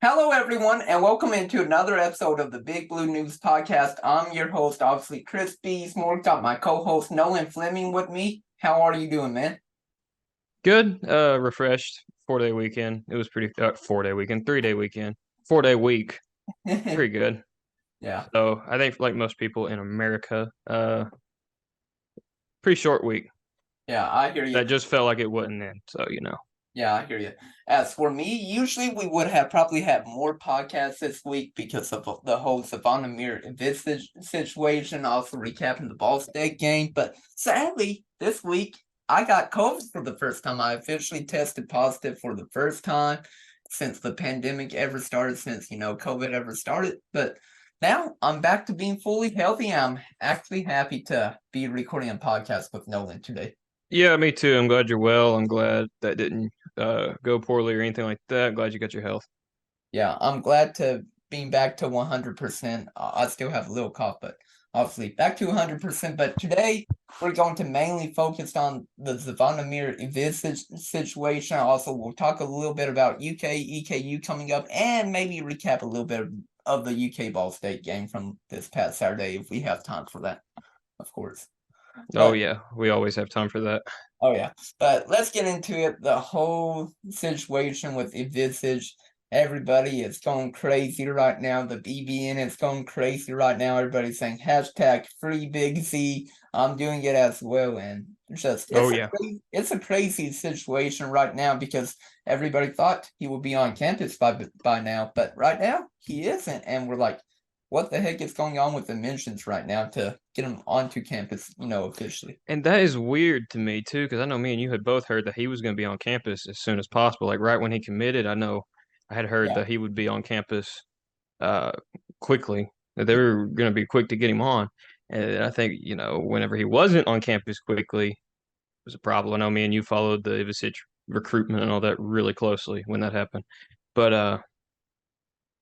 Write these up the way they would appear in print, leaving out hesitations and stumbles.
Hello, everyone, and welcome into another episode of the Big Blue News Podcast. I'm your host, obviously, Chris Beasmore. Got my co-host, Nolan Fleming, with me. How are you doing, man? Good. Refreshed. 4-day weekend. It was pretty 4-day weekend, 3-day weekend, 4-day week. Pretty good. Yeah, So I think like most people in America, pretty short week. yeah, I hear you. That just felt like it wasn't in. So Yeah, I hear you. As for me, usually we would have probably had more podcasts this week because of the whole Zvonimir Ivisic situation, also recapping the Ball State game. But sadly, this week I got COVID for the first time. I officially tested positive for the first time since the pandemic ever started, since COVID ever started. But now I'm back to being fully healthy. I'm actually happy to be recording a podcast with Nolan today. yeah, me too. I'm glad you're well. I'm glad that didn't go poorly or anything like that. Glad you got your health. Yeah, I'm glad to being back to 100%. I still have a little cough, but obviously back to 100%. But today we're going to mainly focus on the Zvonimir Ivisic situation. Also, we'll talk a little bit about UK EKU coming up and maybe recap a little bit of the UK Ball State game from this past Saturday if we have time for that, of course. Oh But yeah, we always have time for that. Oh yeah, but let's get into it. The whole situation with Ivisic, everybody is going crazy right now. The BBN is going crazy right now. Everybody's saying hashtag free Big Z. I'm doing it as well, and just Oh yeah. it's a crazy situation right now because everybody thought he would be on campus by now, but right now he isn't, and we're like, what the heck is going on with the mentions right now to get him onto campus, officially? And that is weird to me too, because I know me and you had both heard that he was going to be on campus as soon as possible. Like right when he committed, I know I had heard Yeah. that he would be on campus uh, quickly, that they were going to be quick to get him on. And I think, whenever he wasn't on campus quickly, it was a problem. I know me and you followed the Ivisic recruitment and all that really closely when that happened. But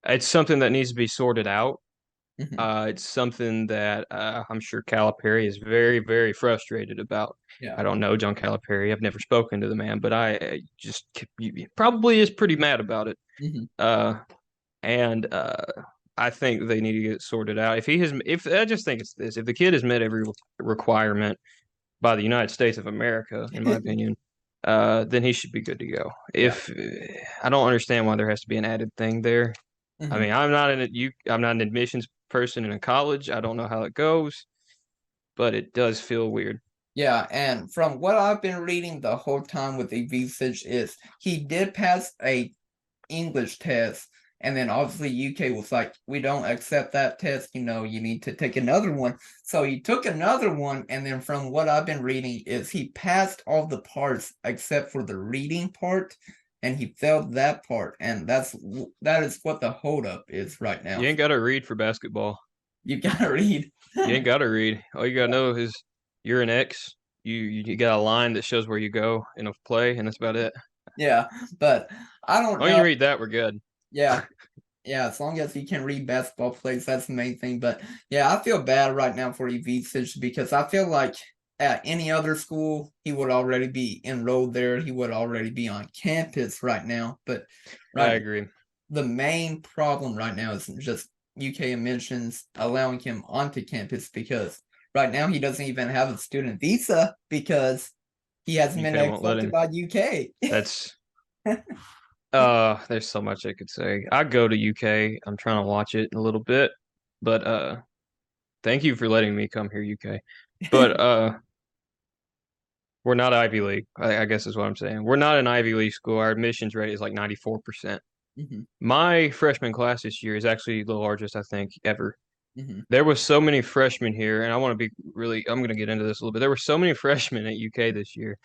it's something that needs to be sorted out. Mhm. It's something that I'm sure Calipari is very, very frustrated about. Yeah. I don't know John Calipari. I've never spoken to the man, but I just he probably is pretty mad about it. Mhm. Uh, and I think they need to get it sorted out. If I just think it's this, if the kid has met every requirement by the United States of America, in my opinion, then he should be good to go. Yeah. If I don't understand why there has to be an added thing there. I Mhm. mean, I'm not an admissions person in a college. I don't know how it goes, but it does feel weird. Yeah, and from what I've been reading the whole time with the Ivisic is he did pass a English test, and then obviously UK was like, we don't accept that test, you need to take another one. So he took another one, and then from what I've been reading is he passed all the parts except for the reading part, and he failed that part, and that is what the holdup is right now. You ain't got to read for basketball. You gotta read. You ain't got to read. All you got to know is you're an X. You got a line that shows where you go in a play, and that's about it. Yeah, but I don't Long as know. you read that, we're good. Yeah, yeah, as long as he can read basketball plays, that's the main thing. But yeah, I feel bad right now for Ivisic because I feel like at any other school, he would already be enrolled there. He would already be on campus right now. But I right, agree. the main problem right now is just UK admissions allowing him onto campus because right now he doesn't even have a student visa because he hasn't been UK won't let accepted him. by UK. That's there's so much I could say. I go to UK. I'm trying to watch it a little bit, but thank you for letting me come here, UK. But we're not Ivy League. I guess is what I'm saying. We're not an Ivy League school. Our admissions rate is like 94%. Mhm, My freshman class this year is actually the largest I think ever. mhm. There was so many freshmen here, and I'm going to get into this a little bit. There were so many freshmen at UK this year.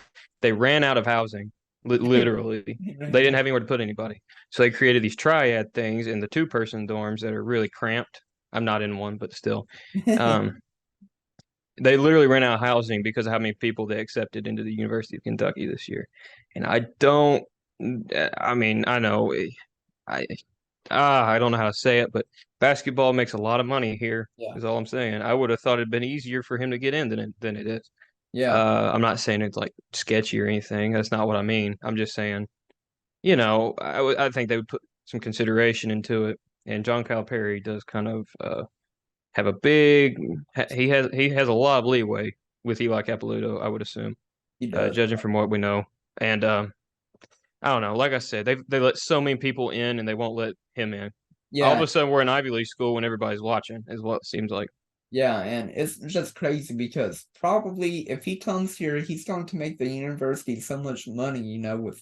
They ran out of housing, literally. They didn't have anywhere to put anybody. So they created these triad things in the two-person dorms that are really cramped. I'm not in one, but still. Um, they literally ran out of housing because of how many people they accepted into the University of Kentucky this year. And I mean, I know, I, I don't know how to say it, but basketball makes a lot of money here, Yeah, is all I'm saying. I would have thought it'd been easier for him to get in than it is. yeah. I'm not saying it's like sketchy or anything. That's not what I mean. I'm just saying, I think they would put some consideration into it. And John Calipari does kind of have a big. He has a lot of leeway with Eli Capilouto, I would assume, He does. judging from what we know. And I don't know. Like I said, they let so many people in, and they won't let him in. All of Yeah, a sudden, we're an Ivy League school when everybody's watching, is what it seems like. yeah, and it's just crazy because probably if he comes here, he's going to make the university so much money, with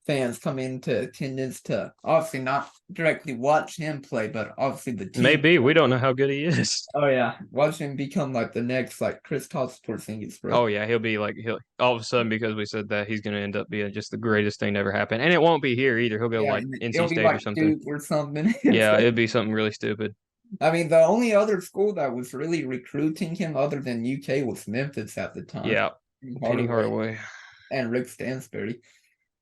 fans coming into attendance to obviously not directly watch him play, but obviously the team. Maybe we don't know how good he is. Oh yeah, watch him become like the next like Chris Porzingis, bro. Oh yeah, he'll all of a sudden because we said that he's going to end up being just the greatest thing to ever happen, and it won't be here either. He'll go Yeah, like and NC it'll be State or like something. Duke or something. Yeah, it'd be something really stupid. I mean, the only other school that was really recruiting him other than UK was Memphis at the time. Yeah, Penny Hardaway and Rick Stansbury.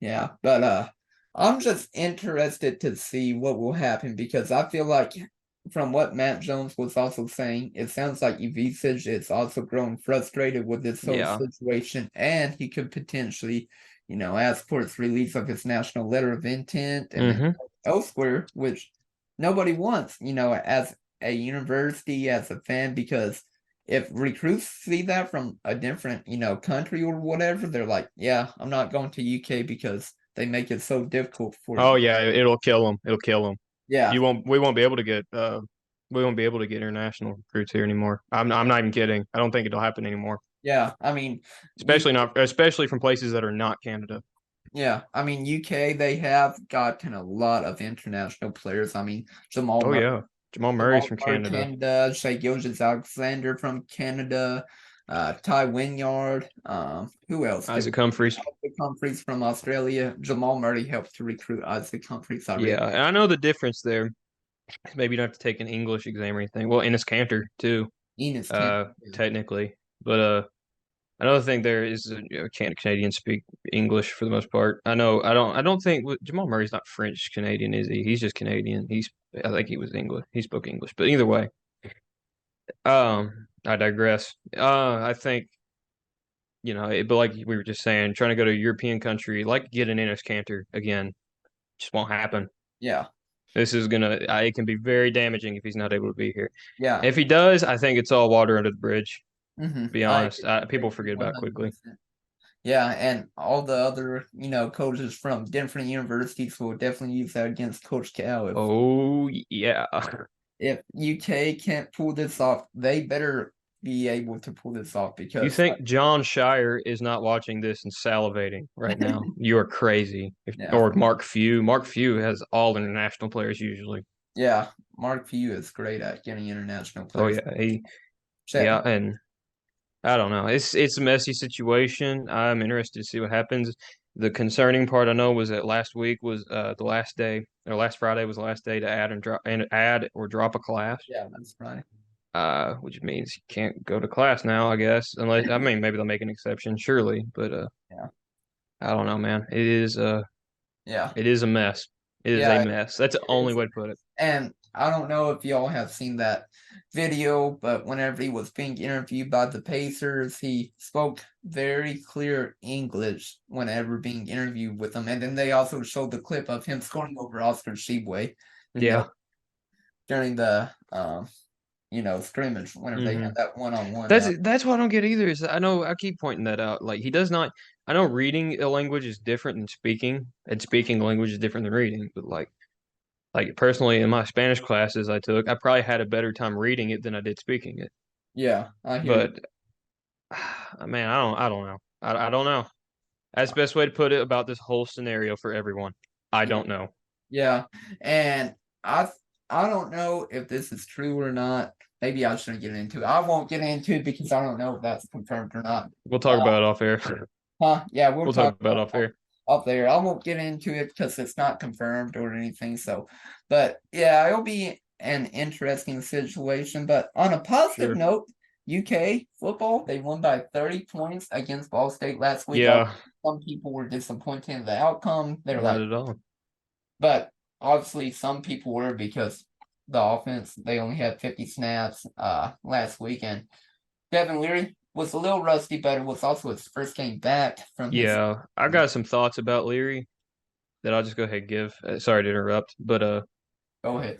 Yeah, but I'm just interested to see what will happen because I feel like from what Matt Jones was also saying, it sounds like Ivisic is also growing frustrated with this whole situation, and he could potentially, ask for its release of his national letter of intent and then elsewhere, which nobody wants, as a university, as a fan, because if recruits see that from a different, country or whatever, they're like, yeah, I'm not going to UK because they make it so difficult for Oh yeah, it'll kill him. It'll kill him. Yeah. We won't be able to get international recruits here anymore. I'm not even kidding. I don't think it'll happen anymore. Yeah. I mean, especially from places that are not Canada. Yeah, I mean UK they have gotten a lot of international players. I mean Jamal Murray, yeah, Jamal Murray's from Canada. Shai Gilgeous-Alexander from Canada, Ty Wynyard, who else? Isaac Humphries. Isaac Humphries from Australia. Jamal Murray helped to recruit Isaac Humphries. Yeah, and I know the difference there. Maybe you don't have to take an English exam or anything. Well, Enes Kanter too, Enes Kanter, technically. But another thing there is Canadians speak English for the most part. I know. I don't think Jamal Murray's not French Canadian, is he? He's just Canadian. I think he was English. He spoke English. But either way, I digress. I think but like we were just saying, trying to go to a European country, like get an Enes Kanter again, just won't happen. Yeah. This is it can be very damaging if he's not able to be here. Yeah. If he does, I think it's all water under the bridge. To be honest, people forget about it quickly. Yeah, and all the other, coaches from different universities will definitely use that against Coach Cal. Oh yeah. If UK can't pull this off, they better be able to pull this off because you think John Shire is not watching this and salivating right now? You are crazy. Or Mark Few. Mark Few has all international players usually. Yeah, Mark Few is great at getting international players. Oh yeah, and I don't know. It's a messy situation. I'm interested to see what happens. The concerning part I know was that last week was the last day, or last Friday was the last day to add or drop a class. Yeah, that's Friday. Which means you can't go to class now, I guess. Unless maybe they'll make an exception, surely. But yeah, I don't know, man. It is it is a mess. It is a mess. That's the only way to put it. And I don't know if y'all have seen that video, but whenever he was being interviewed by the Pacers, he spoke very clear English whenever being interviewed with them. And then they also showed the clip of him scoring over Oscar Tshiebwe. During the scrimmage whenever they had that one-on-one. That's what I don't get either. Is I know I keep pointing that out. Like he does not. I know reading a language is different than speaking, and speaking a language is different than reading. But like personally, in my Spanish classes I took, I probably had a better time reading it than I did speaking it. Yeah, I hear. But man, I don't know. I don't know. That's the best way to put it about this whole scenario for everyone. I don't know. Yeah, and I don't know if this is true or not. Maybe I shouldn't get into it. I won't get into it because I don't know if that's confirmed or not. We'll talk about it off air. Yeah, we'll talk about it off air. Up there. I won't get into it because it's not confirmed or anything. So, but yeah, it'll be an interesting situation. But on a positive note, UK football, they won by 30 points against Ball State last week. Yeah. Some people were disappointed in the outcome. They were not at all. But obviously some people were because the offense, they only had 50 snaps last weekend. Devin Leary was a little rusty, but it was also his first game back from I got some thoughts about Leary. that I'll just go ahead and give. Sorry to interrupt, but Go ahead.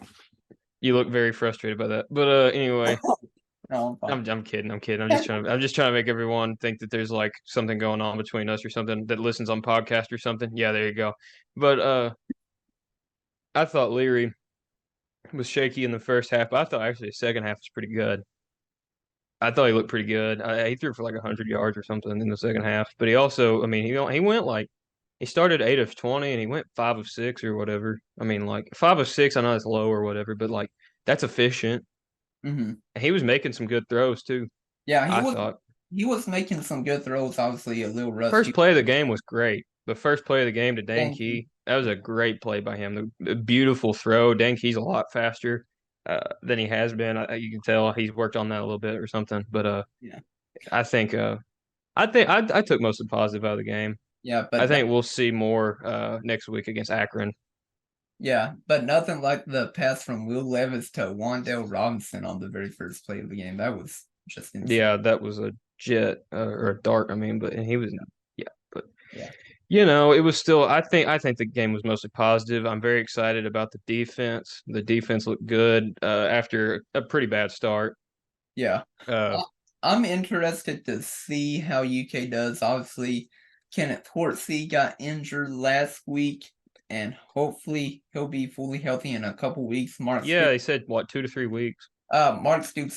you look very frustrated by that. But anyway, No, I'm I'm kidding. I'm kidding. I'm just trying to make everyone think that there's like something going on between us or something that listens on podcast or something. Yeah, there you go. But I thought Leary was shaky in the first half, but I thought actually the second half was pretty good. I thought he looked pretty good. He threw for like 100 yards or something in the second half. But he also, I mean, he went like he started 8 of 20 and he went 5 of 6 or whatever. I mean, like 5 of 6, I know it's low or whatever, but like that's efficient. hmm And he was making some good throws too. Yeah, I thought he was making some good throws. Obviously, a little first rusty. play of the game was great. The first play of the game to Dan Thank you. Key, that was a great play by him. The beautiful throw. Dan Key's a lot faster than he has been. You can tell he's worked on that a little bit or something. But Yeah, I think I took most of the positive out of the game. yeah, I but think we'll see more next week against Akron. nothing like the pass from Will Levis to Wandale Robinson on the very first play of the game. That was just insane. Yeah, that was a jet or a dart. I mean, but and he was yeah, but Yeah, it was still. I think the game was mostly positive. I'm very excited about the defense. The defense looked good after a pretty bad start. yeah. Uh, I'm interested to see how UK does. Obviously, Kenneth Horsey got injured last week, and hopefully he'll be fully healthy in a couple weeks. yeah, they said what 2 to 3 weeks. Mark Stoops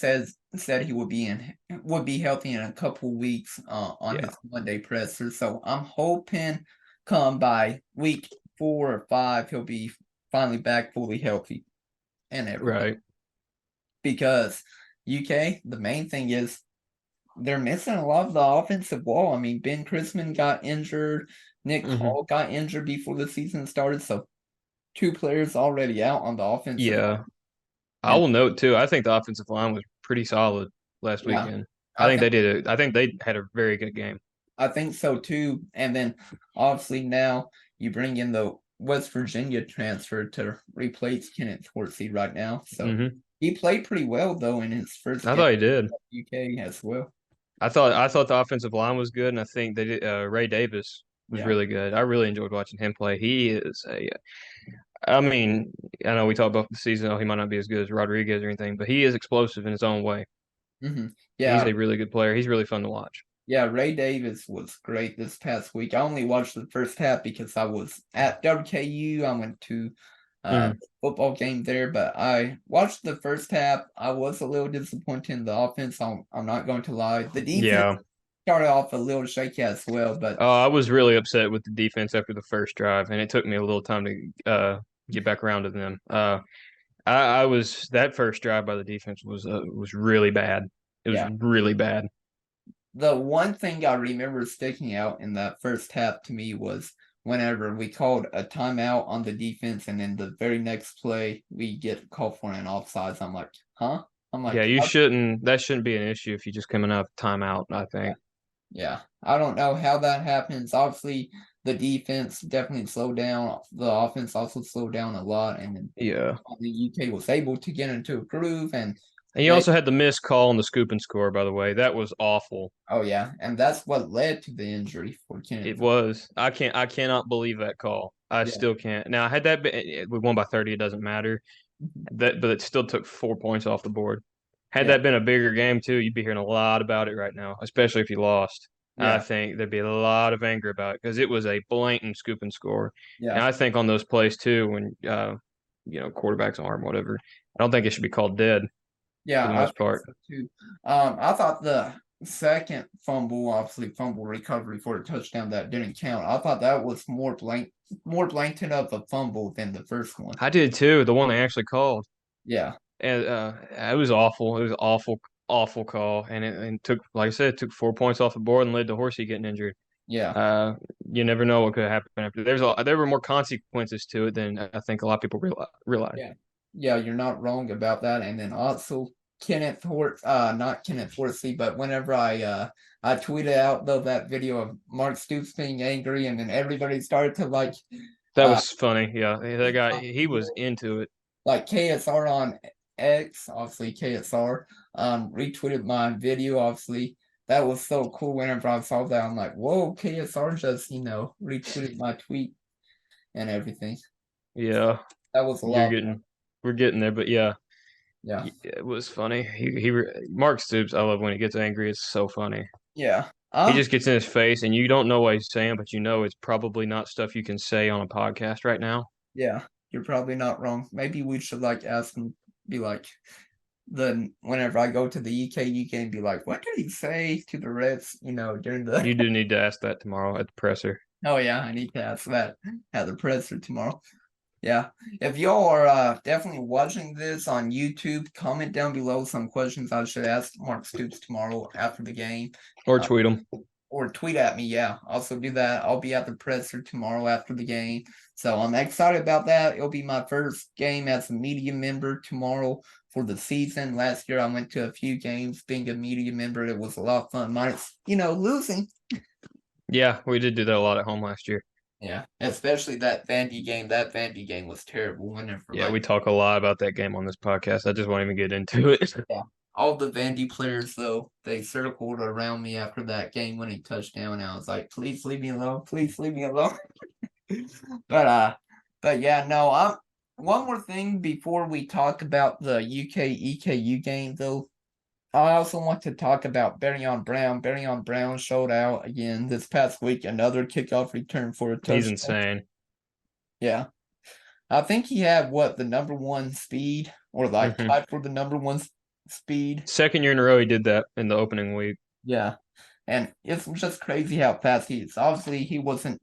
said he would be healthy in a couple weeks on Yeah, his Monday presser. So I'm hoping come by week 4 or 5 he'll be finally back fully healthy and everything. right. Because UK, the main thing is they're missing a lot of the offensive wall. I mean, Ben Chrisman got injured, Nick hmm Hall got injured before the season started, so 2 players already out on the offensive line. Yeah, I And will note too. I think the offensive line was pretty solid last yeah, weekend. I I think think I think they had a very good game. I think so too. And then obviously now you bring in the West Virginia transfer to replace Kenneth Horsey right now. So hmm he played pretty well though in his first I game thought he did. at UK as well. I thought the offensive line was good, and I think they did, Ray Davis was Yeah. really good. I really enjoyed watching him play. He is a, I mean, I know we talked about the season. Oh, he might not be as good as Rodriguez or anything, but he is explosive in his own way. hmm He's Yeah. a really good player. He's really fun to watch. Yeah, Ray Davis was great this past week. I only watched the first half because I was at WKU. I went to Mhm. the football game there, but I watched the first half. I was a little disappointed in the offense. I'm not going to lie. The defense Yeah. started off a little shaky as well, but I was really upset with the defense after the first drive, and it took me a little time to get back around to them. I was that first drive by the defense was really bad. It was yeah. really bad. The one thing I remember sticking out in that first half to me was whenever we called a timeout on the defense, and then the very next play we get called for an offsides. I'm like, huh? I'm Yeah, like, you shouldn't. That shouldn't be an issue if you just coming out of timeout. I yeah, think. yeah. I don't know how that happens. Obviously, the defense definitely slowed down. The offense also slowed down a lot, and then Yeah. the UK was able to get into a groove, and And you they, also had the missed call on the scoop and score. By the way, that was awful. oh yeah, and that's what led to the injury for It Kenneth. was. I cannot believe that call. I Yeah. still can't. Now, had that been we won by 30, it doesn't matter. But it still took 4 points off the board. Had Yeah, that been a bigger game too, you'd be hearing a lot about it right now, especially if you lost. I yeah, think there'd be a lot of anger about it because it was a blatant scoop and score. And yeah. I think on those plays too, when quarterback's arm, whatever, I don't think it should be called dead for Yeah, the I most think part. so too. I thought the second fumble, obviously fumble recovery for a touchdown that didn't count. I thought that was more blatant of a fumble than the first one. I did too, the one they actually called. Yeah, And it was awful. It was awful, awful call. And it took, like I said, it took 4 points off the board and led to Horsey getting injured. yeah, Uh, you never know what could happen after. There were more consequences to it than I think a lot of people realize. yeah, yeah. You're not wrong about that. And then also not Kenneth Horsey, but whenever I tweeted out though that video of Mark Stoops being angry, and then everybody started to That uh was funny. Yeah, that guy, he was into it. like KSR on X, obviously KSR, retweeted my video, obviously. That was so cool whenever I saw that. I'm like, whoa, KSR just, retweeted my tweet. and everything. Yeah, That was a lot. we're getting there, but yeah, Yeah. it was funny. Mark Stoops, I love when he gets angry. It's so funny. Yeah. He just gets in his face, and you don't know what he's saying, but you know it's probably not stuff you can say on a podcast right now. Yeah, you're probably not wrong. Maybe we should like ask him, be like, whenever I go to the EKU game, be like, what did he say to the Reds? During the. You do need to ask that tomorrow at the presser. Oh yeah, I need to ask that at the presser tomorrow. Yeah, if y'all are definitely watching this on YouTube, comment down below some questions I should ask Mark Stoops tomorrow after the game. Or tweet him. Or tweet at me. Yeah, also do that. I'll be at the presser tomorrow after the game. So I'm excited about that. It'll be my first game as a media member tomorrow for the season. Last year I went to a few games being a media member. It was a lot of fun. Minus, losing. Yeah, we did do that a lot at home last year. Yeah, especially that Vandy game. That Vandy game was terrible. Yeah, we talk a lot about that game on this podcast. I just won't even get into it. Yeah. All the Vandy players, though, they circled around me after that game-winning touchdown, and I was like, "Please leave me alone. Please leave me alone." but yeah, no. One more thing before we talk about the UK EKU game, though. I also want to talk about Berryon Brown. Berryon Brown showed out again this past week. Another kickoff return for a touchdown. He's insane. Yeah. I think he had the number one speed, or tied for the number one speed. Second year in a row he did that in the opening week. Yeah. And it's just crazy how fast he is. Obviously he didn't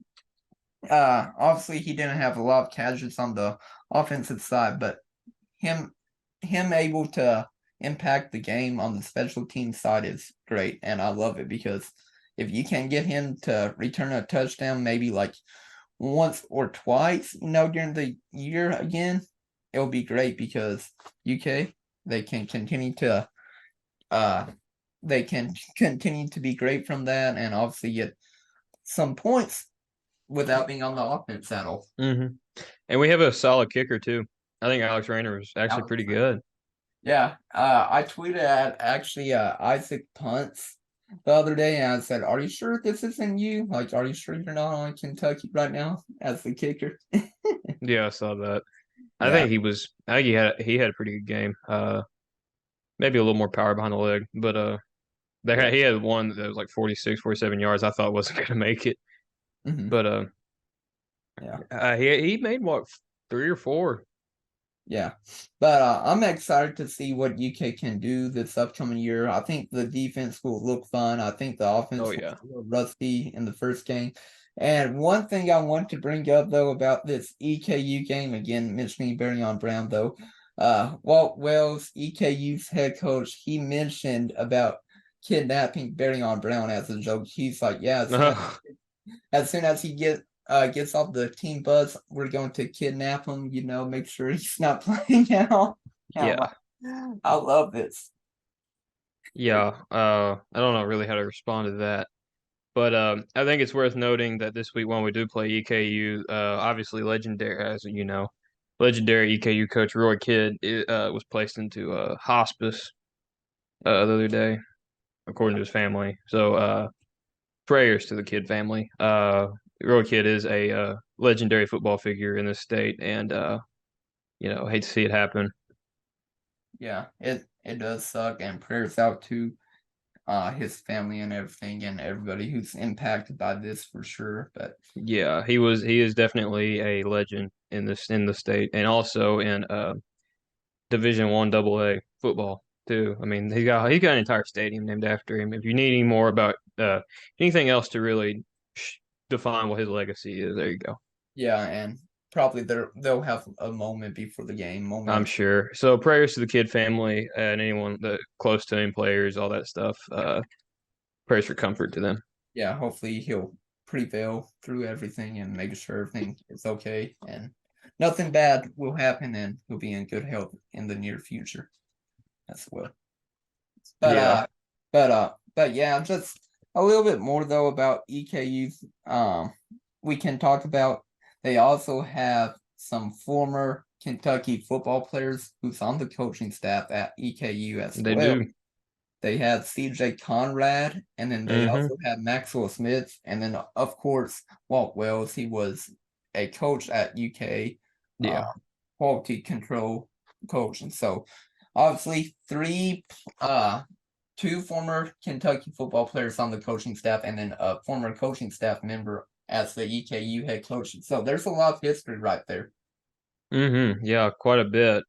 have a lot of catches on the offensive side, but him able to impact the game on the special team side is great, and I love it because if you can get him to return a touchdown maybe once or twice, during the year again, it'll be great because UK, they can continue to be great from that and obviously get some points without being on the offense at all. Mm-hmm. And we have a solid kicker too. I think Alex Rayner was actually pretty good. Yeah, I tweeted at actually Isaac Punts the other day, and I said, "Are you sure this isn't you? Are you sure you're not on Kentucky right now as the kicker?" Yeah, I saw that. Yeah. I think he had a pretty good game. Maybe a little more power behind the leg, but he had one that was 46, 47 yards. I thought wasn't going to make it, but he made 3 or 4. Yeah, but I'm excited to see what UK can do this upcoming year. I think the defense will look fun. I think the offense was a little rusty in the first game. And one thing I want to bring up, though, about this EKU game, again, mentioning Berryon Brown, though, Walt Wells, EKU's head coach, he mentioned about kidnapping Berryon Brown as a joke. He's like, yeah, as soon as he gets off the team bus, we're going to kidnap him, make sure he's not playing out. Yeah. I love this. Yeah. I don't know really how to respond to that. But I think it's worth noting that this week when we do play EKU, obviously legendary, as you know, legendary EKU coach Roy Kidd was placed into hospice the other day, according to his family. So prayers to the Kidd family. Roy Kidd is a legendary football figure in this state, and hate to see it happen. Yeah, it does suck, and prayers out to his family and everything, and everybody who's impacted by this for sure. But yeah, he is definitely a legend in the state, and also in Division I AA football too. I mean, he's got an entire stadium named after him. If you need any more about anything else to really define what his legacy is, there you go. Yeah, and probably they'll have a moment before the game. I'm sure. So prayers to the Kidd family and anyone that close to him, players, all that stuff. Prayers for comfort to them. Yeah, hopefully he'll prevail through everything and make sure everything is okay and nothing bad will happen, and he'll be in good health in the near future as well. But yeah, just a little bit more though about EKU. We can talk about, they also have some former Kentucky football players who's on the coaching staff at EKU as well. They do. They had CJ Conrad, and then they also had Maxwell Smith, and then of course Walt Wells. He was a coach at UK, uh, Yeah. quality control coach, and so obviously two former Kentucky football players on the coaching staff, and then a former coaching staff member as the EKU head coach. So there's a lot of history right there. Yeah, quite a bit.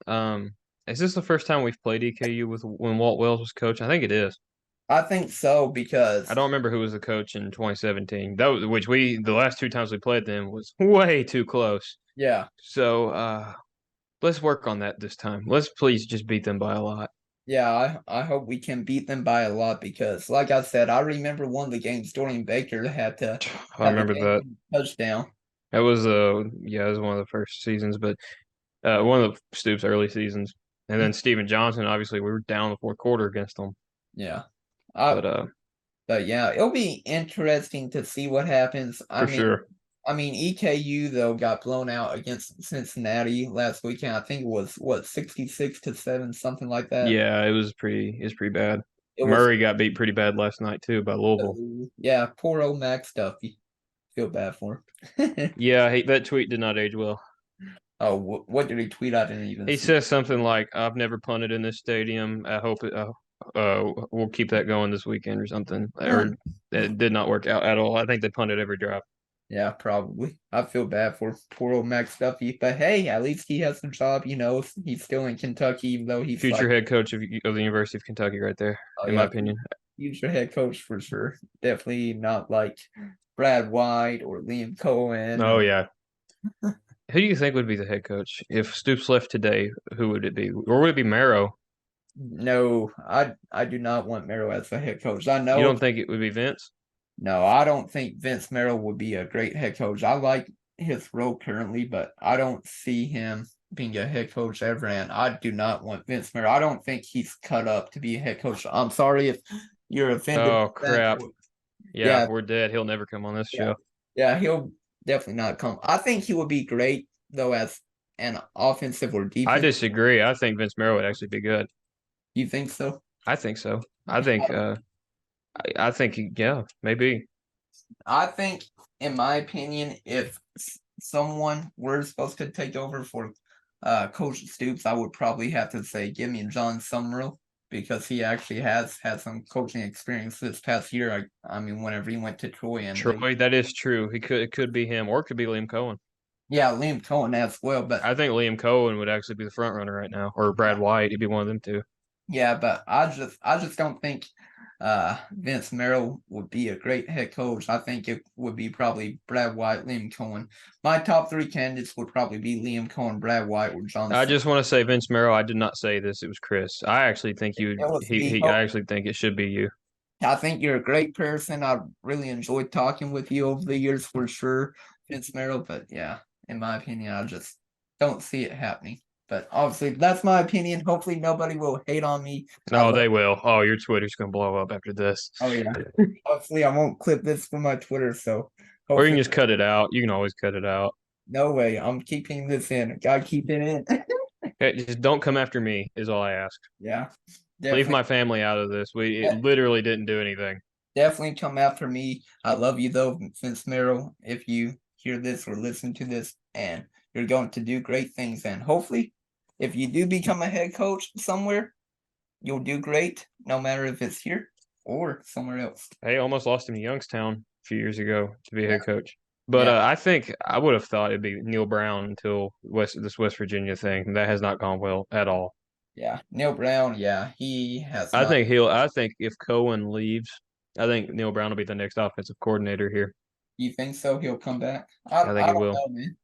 Is this the first time we've played EKU with when Walt Wells was coach? I think it is. I think so I because don't remember who was the coach in 2017. That was, which the last two times we played them was way too close. yeah, So let's work on that this time. Let's please just beat them by a lot. yeah, I hope we can beat them by a lot because, like I said, I remember one of the games Dorian Baker had to I have the remember that. game touchdown. That was yeah, it was one of the first seasons, but one of the Stoops' early seasons. And then Steven Johnson, obviously, we were down the fourth quarter against them. Yeah, But but yeah, it'll be interesting to see what happens. for sure. I mean, EKU though got blown out against Cincinnati last weekend. I think it was what 66-7, something like that. Yeah, it was pretty bad. It was Murray got beat pretty bad last night too by Louisville. yeah, poor old Max Duffy. Feel bad for him. Yeah, that tweet did not age well. Oh, what did he tweet? I didn't even He see. says something like, "I've never punted in this stadium. I hope we'll keep that going this weekend or something." Or it did not work out at all. I think they punted every drive. Yeah, probably. I feel bad for poor old Max Duffy, but hey, at least he has a job. He's still in Kentucky, even though he's Future like, head coach of the University of Kentucky, right there, oh in my yeah, opinion. future head coach for sure. Definitely not like Brad White or Liam Cohen Oh or yeah. Who do you think would be the head coach if Stoops left today? Who would it be, or would it be Marrow? no. I do not want Merrill as the head coach. I You know. don't think it would be Vince? No, I don't think Vince Merrill would be a great head coach. I like his role currently, but I don't see him being a head coach ever. And I do not want Vince Merrill. I don't think he's cut up to be a head coach. I'm sorry if you're offended Oh by that. crap! Yeah, Yeah, we're dead. He'll never come on this yeah, show. yeah. He'll definitely not come. I think he would be great though as an offensive or I defense. disagree. I think Vince Marrow would actually be good. You think so? I think so. I think I think yeah, maybe. I think, in my opinion, if someone were supposed to take over for Coach Stoops, I would probably have to say give me John Summerall because he actually has had some coaching experience this past year. I mean, whenever he went to Troy and Troy, that is true. It could be him or it could be Liam Cohen. yeah, Liam Cohen as well. But I think Liam Cohen would actually be the front runner right now, or Brad White. He'd be one of them two. yeah, but I just don't think Vince Merrill would be a great head coach. I think it would be probably Brad White, Liam Cohen. My top three candidates would probably be Liam Cohen, Brad White, or I Johnson. just want to say Vince Marrow. I did not say this. It was Chris. I actually think you. It was me. I actually think it should be you. I think you're a great person. I really enjoyed talking with you over the years for sure, Vince Merrill. But yeah, in my opinion, I just don't see it happening. But obviously, that's my opinion. Hopefully, nobody will hate on me. No, they will. Oh, your Twitter's gonna blow up after this. Oh yeah. Hopefully, I won't clip this from my Twitter. So Or you can hopefully, just cut it out. You can always cut it out. no way. I'm keeping this in. Gotta keep it in. Hey, just don't come after me. Is all I ask. Yeah, Leave definitely, my family out of this. It literally didn't do anything. definitely come after me. I love you though, Vince Merrill. If you hear this or listen to this, and you're going to do great things, and hopefully, if you do become a head coach somewhere, you'll do great, no matter if it's here or somewhere else. Hey, almost lost him to Youngstown a few years ago to be a Yeah, head coach. But yeah, I think I would have thought it'd be Neil Brown until this West Virginia thing. That has not gone well at all. yeah. Neil Brown, yeah, he has I not. think I think if Cohen leaves, I think Neil Brown will be the next offensive coordinator here. You think so? He'll come back? I I think I he don't will. know, man.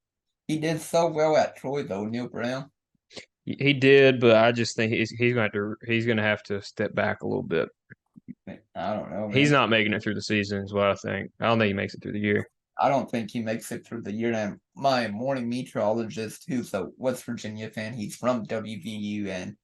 He did so well at Troy though, Neil Brown. He did, but I just think he's gonna have to step back a little bit. I don't know, He's man. not making it through the season, is what I think. I don't think he makes it through the year. I don't think he makes it through the year. And my morning meteorologist, who's a West Virginia fan, he's from WVU, and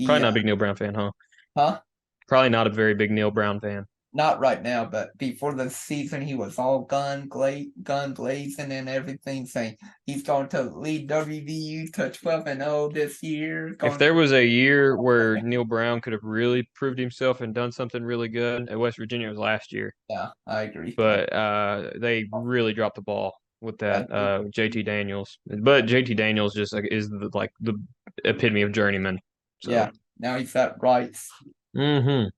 Probably he, not a big Neil Brown fan, huh? huh? Probably not a very big Neil Brown fan. Not right now, but before the season, he was all gun blazing and everything, saying he's going to lead WVU to 12-0 this year. If Going there was a year where Neil Brown could have really proved himself and done something really good at West Virginia, it was last year. yeah, I agree. But they really dropped the ball. with that JT Daniels. But JT Daniels just is the epitome of journeyman. So Yeah, now he's at Rice. mm-hmm.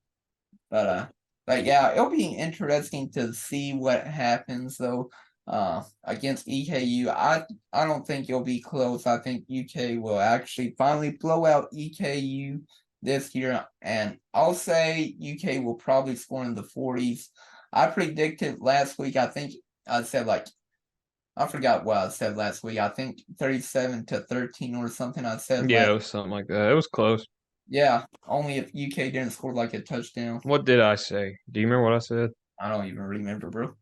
But yeah, it'll be interesting to see what happens though. Against EKU, I don't think it'll be close. I think UK will actually finally blow out EKU this year, and I'll say UK will probably score in the 40s. I predicted last week. I think I said I forgot what I said last week. I think 37-13 or something. I said Yeah, it was something like that. It was close. yeah, only if UK didn't score like a touchdown. What did I say? Do you remember what I said? I don't even remember, bro.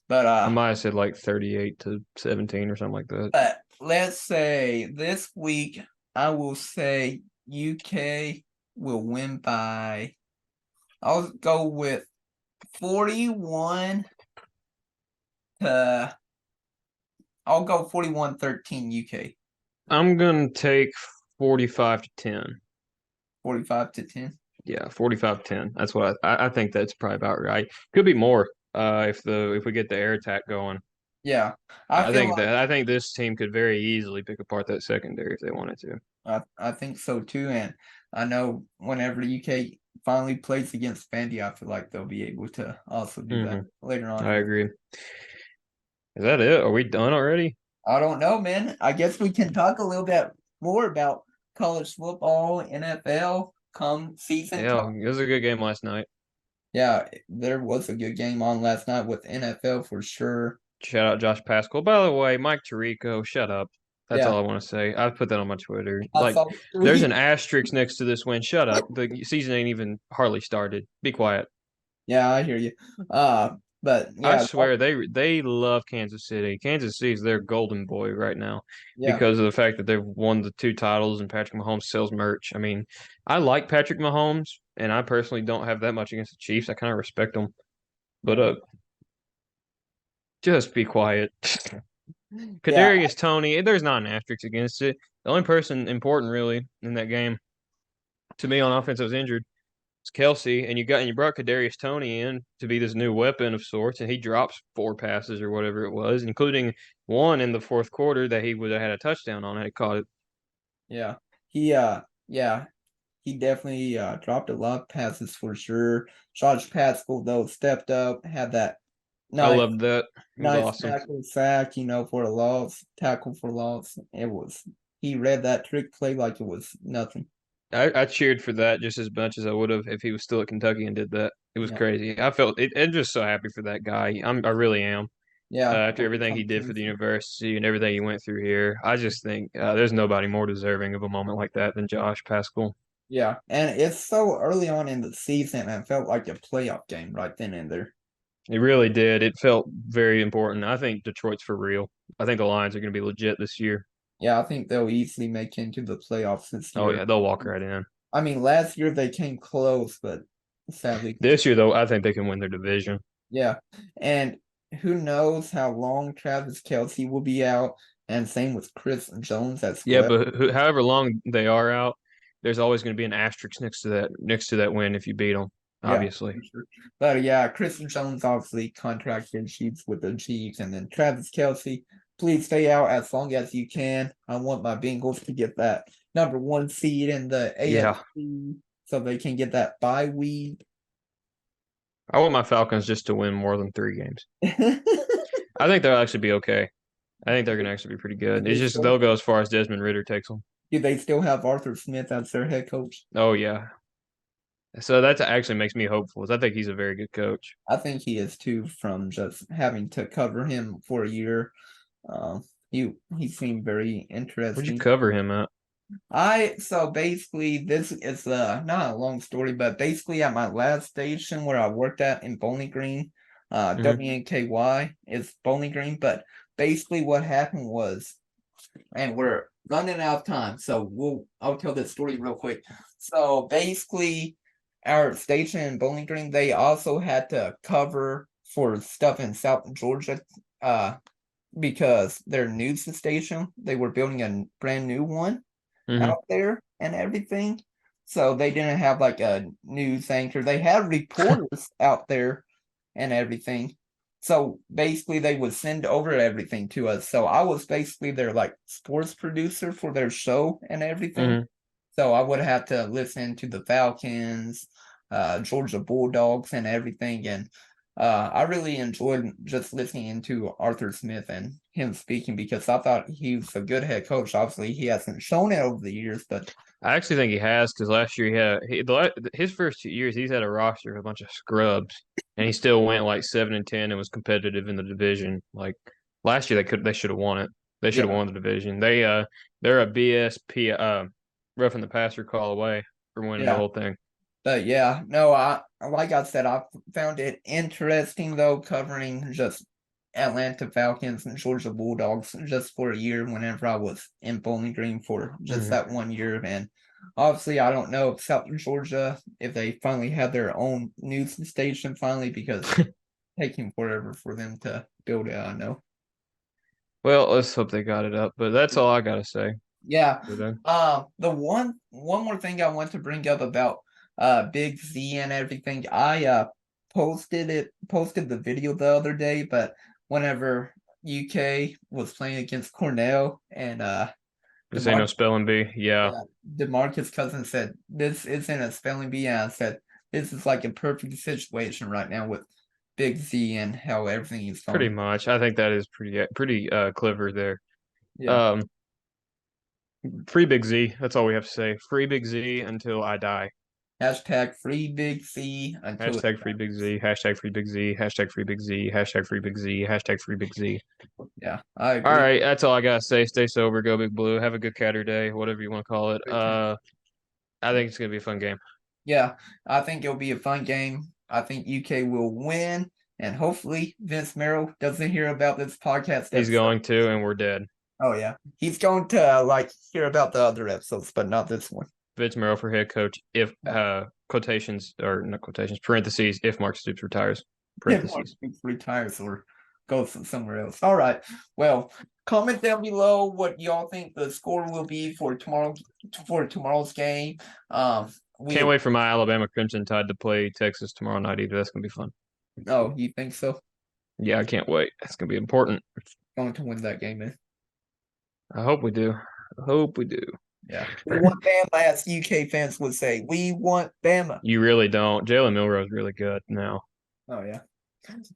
But I might have said like 38-17 or something like that. But let's say this week, I will say UK will win by. I'll go with 41 to. I'll go 41-13 UK. I'm gonna take 45-10. 45-10. Yeah, 45-10. That's what I think that's probably about right. Could be more if we get the air attack going. Yeah, I feel like I think this team could very easily pick apart that secondary if they wanted to. I think so too, and I know whenever UK finally plays against Vandy, I feel like they'll be able to also do that later on. I agree. Is that it? Are we done already? I don't know, man. I guess we can talk a little bit more about college football, NFL, come season Yeah, time. it was a good game last night. Yeah, there was a good game on last night with NFL for sure. Shout out Josh Pascal. By the way, Mike Tirico, shut up. That's Yeah, all I want to say. I put that on my Twitter. I Like, saw there's an three. asterisk next to this win. Shut up. The season ain't even hardly started. Be quiet. Yeah, I hear you. But I yeah, swear they love Kansas City. Kansas City is their golden boy right now yeah, because of the fact that they've won the 2 titles and Patrick Mahomes sells merch. I mean, I like Patrick Mahomes, and I personally don't have that much against the Chiefs. I kind of respect them, but yeah, just be quiet. yeah, Kadarius Toney, there's not an asterisk against it. The only person important really in that game to me on offense that was injured was Kelsey, and you brought Kadarius Toney in to be this new weapon of sorts, and he drops 4 passes or whatever it was, including one in the fourth quarter that he would have had a touchdown on had he caught it. yeah. Yeah, he definitely dropped a lot of passes for sure. Josh Pascal though stepped up, had that I nice loved that. It was nice awesome. tackle sack, for a loss, tackle for loss. He read that trick play like it was nothing. I cheered for that just as much as I would have if he was still at Kentucky and did that. It was Yeah, crazy. I felt it. I'm just so happy for that guy. I really am. yeah. After everything he did for the university and everything he went through here. I just think there's nobody more deserving of a moment like that than Josh Pascal. Yeah, and it's so early on in the season, and it felt like a playoff game right then and there. It really did. It felt very important. I think Detroit's for real. I think the Lions are going to be legit this year. Yeah, I think they'll easily make into the playoffs this Oh year. yeah, they'll walk right in. I mean, last year they came close, but sadly, This year though, I think they can win their division. yeah. And who knows how long Travis Kelsey will be out, and same with Chris Jones as Yeah, well. but however long they are out, there's always going to be an asterisk next to that win if you beat them. Yeah, Obviously. for sure. But yeah, Chris Jones obviously contract issues with the Chiefs, and then Travis Kelsey, please stay out as long as you can. I want my Bengals to get that number 1 seed in the Yeah, AFC so they can get that bye week. I want my Falcons just to win more than 3 games. I think they'll actually be okay. I think they're going to actually be pretty do good. It's they just still they'll go as far as Desmond Ritter takes them. do they still have Arthur Smith as their head coach? Oh yeah. So that actually makes me hopeful. I think he's a very good coach. I think he is too, from just having to cover him for a year. He seemed very Where'd you interesting. cover him at? So basically this is not a long story, but basically at my last station where I worked at in Bowling Green, WNKY is Bowling Green, but basically what happened was, and we're running out of time, so I'll tell this story real quick. So basically our station in Bowling Green, they also had to cover for stuff in South Georgia, because their news station, they were building a brand new one Mm-hmm. out there and everything. So they didn't have like a news anchor. They had reporters out there and everything. So basically, they would send over everything to us. So I was basically their like sports producer for their show and everything. Mhm. So I would have to listen to the Falcons, Georgia Bulldogs, and everything. And I really enjoyed just listening to Arthur Smith and him speaking because I thought he was a good head coach. Obviously, he hasn't shown it over the years, but I actually think he has because last year his first 2 years he's had a roster of a bunch of scrubs, and he still went like 7-10 and was competitive in the division. Like last year, they should have won it. They should have yeah, won the division. They're a BSP roughing the passer call away from winning the yeah. whole thing. But yeah, no, I like I said, I found it interesting though covering just Atlanta Falcons and Georgia Bulldogs just for a year whenever I was in Bowling Green for just Mhm. that 1 year. And obviously I don't know if South Georgia if they finally had their own news station finally because it's taking forever for them to build it, I know. Well, let's hope they got it up. But that's all I gotta say. Yeah. For them. The one more thing I want to bring up about Big Z and everything. I posted the video the other day, but whenever UK was playing against Cornell and This ain't no DeMar spelling bee. Yeah, DeMarcus Cousins said this isn't a spelling bee, and I said this is like a perfect situation right now with Big Z and how everything is pretty going. much. I think that is pretty clever there. Yeah. Um, Free Big Z. That's all we have to say. Free Big Z until I die. Hashtag free Big Z until it Hashtag Free Big Z. Hashtag Free Big Z. Hashtag Free Big Z. Hashtag Free Big Z. Hashtag Free Big Z. yeah, I All agree. right, that's all I gotta say. Stay sober, go Big Blue. Have a good catter day, whatever you want to call it. I think it's gonna be a fun game. Yeah, I think it'll be a fun game. I think UK will win, and hopefully Vince Merrill doesn't hear about this podcast He's episode. going to, and we're dead. Oh yeah, he's going to like hear about the other episodes, but not this one. Vince Merrill for head coach. If Yeah. quotations or not quotations, parentheses. If Mark Stoops retires, If Mark parentheses. retires or goes somewhere else. All right. Well, comment down below what y'all think the score will be for tomorrow's game. Can't We wait for my Alabama Crimson Tide to play Texas tomorrow night either. That's gonna be fun. oh, you think so? Yeah, I can't wait. That's gonna be important. Going to win that game, man. I hope we do. I hope we do. Yeah. We want Bama, as UK fans would say. We want Bama. You really don't. Jalen Milrow is really good now. Oh yeah.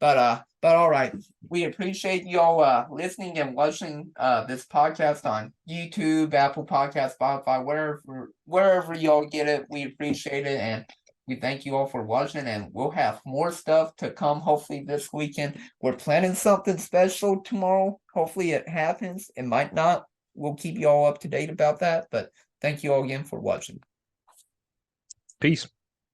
But all right. We appreciate y'all listening and watching this podcast on YouTube, Apple Podcast, Spotify, wherever y'all get it. We appreciate it and we thank you all for watching and we'll have more stuff to come hopefully this weekend. We're planning something special tomorrow. Hopefully it happens. It might not. We'll keep you all up to date about that. But thank you all again for watching. Peace.